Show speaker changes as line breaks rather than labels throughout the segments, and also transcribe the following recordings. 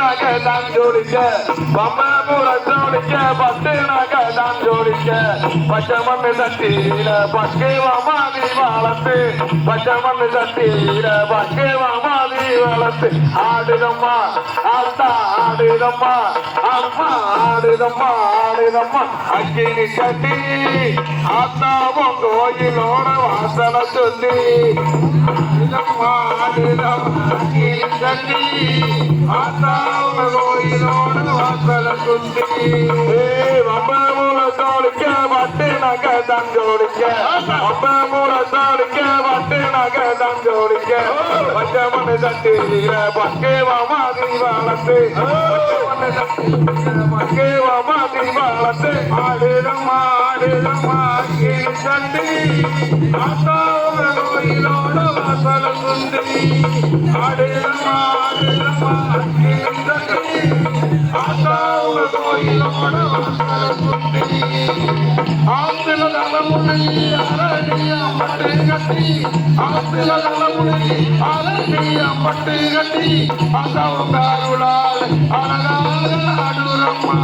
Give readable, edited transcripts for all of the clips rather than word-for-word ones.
நகை தான் ஜோடிக்க பம்பமுரத்தோடிக்க பட்டு நகை தான் ஜோடிக்க பச்சை மண்ணு தட்டியில பக்கேவா மாதிரி வளர்த்து பச்சை மண்ணு தட்டியில பக்கேவா மாதிரி வளர்த்து ஆடுதம்மா ஆத்தா ஆடுதம்மா அம்மா ஆடுதம்மா ஆடுதம்மா அக்கினி கட்டி ஆத்தாவும் கோயிலோட வாசல சொல்லி ஆடுதம்மா ஆடுதம்மா அக்கினி கட்டி ஆத்தாவும் கோயிலோட வாசல சொல்லி வம்பமூலத்தோடிக்க பட்டு நகை தான் ஜோடிக்க வம்பமூலத்தோடிக்க பட்டு நகை தான் ஜோடிக்க பச்சை மண்ணு தட்டியில பக்கேவா மாதிரி வளர்த்து பக்கேவா மாதிரி வளர்த்து ஆடுதம்மா ஆடுதம்மா கண்டி ஆத்தாவோட கோயிலோட வாசல குந்தி ஆடுதம்மா ஆடுதம்மா கண்டி ஆத்தாவோட கோயிலோட வாசல குந்தி ஆத்தில தலைமுறை அரணியா பட்டு கட்டி ஆத்தில தலைமுறை அரணியா பட்டு கட்டி அசவுங்க அருளால் அழகாக ஆடுறம்மா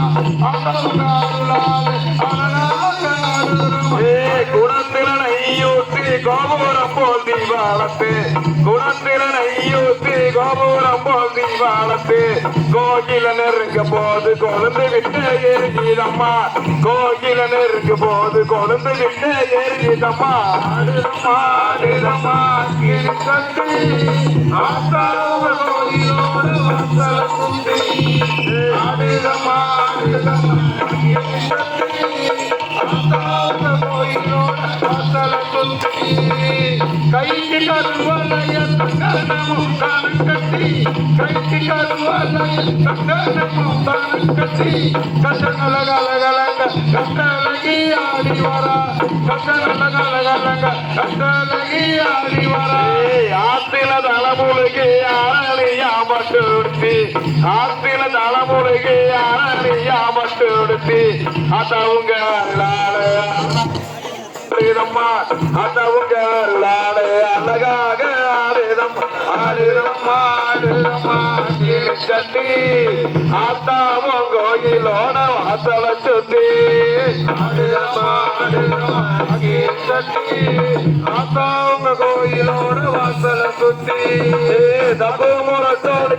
அசவுங்க அருளால் அழகாக ஆடுறம்மா குணத்தில நெய்யூத்தி கோபுரம் போல் தீபாலத்து குணத்தில நெய்யூத்தி கோபுரம் போல் தீபாலத்து கோகில நெருங்க போது கொழுந்து விட்டு எரிஞ்சிதம்மா கோகில நெருங்க போது கொழுந்து விட்டு எரிஞ்சிதம்மா ஆடுதம்மா ஆடுதம்மா கண்டு ஆத்தாவ கோயிலோடு வாசல குந்தி ஆடுதம்மா ஆடுதம்மா ஆத்தாவ கோயிலோடு வாசல குந்தி கைக்கு கருவலைய தங்கனமும் தானம் கட்டி கைக்கு கருவலைய தங்கனமும் தானம் கட்டி கசகலகலகலங்க கண்டலகி ஆடி வரா கசகலகலகலங்க கண்டலகி ஆடி வரா ஆத்தில தலைமுறைக்கு அரணியா மட்டு உடுத்தி ஆத்தில தலைமுறைக்கு அரணியா மட்டு உடுத்தி அதவுங்க ஆடுதம்மா அதவுங்க அழகாக ஆடுதம்மா ஆடுதம்மா ஆடுதம்மா கட்டி ஆத்தாவும் கோயிலோட வாசல சுத்தி ஆடுதம்மா ஆடுதம்மா கட்டி ஆத்தாவுங்க கோயிலோட வாசல சுத்தி தப்பு முறத்தோடு